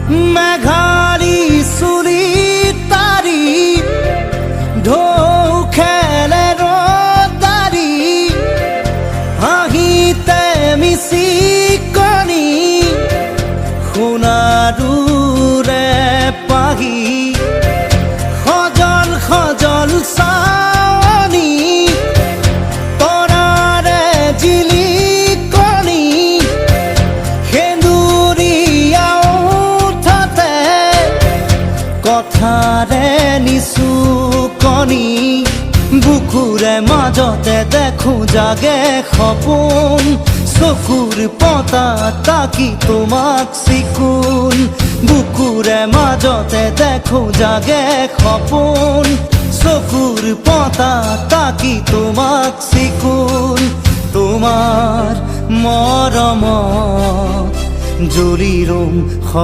মেঘাৰী চুলি তাৰি ঢৌ খেলে ৰদাৰি হাঁহিতে মিচিকনি সোণাৰুৰে পাহি সজল সজল চাৱনি তৰাৰে জিলিকনি সেন্দুৰীয়া উঠতে কথাৰে নিচুকনি বুকুৰে মাজতে দেখো জাগে সপোন চকুৰ পতা তাকি তোমাক চিকুণ বুকুৰে মাজতে দেখো জাগে সপোন চকুৰ পতা তাকি তোমাক চিকুণ তোমাৰ মৰমত জুৰি ৰুম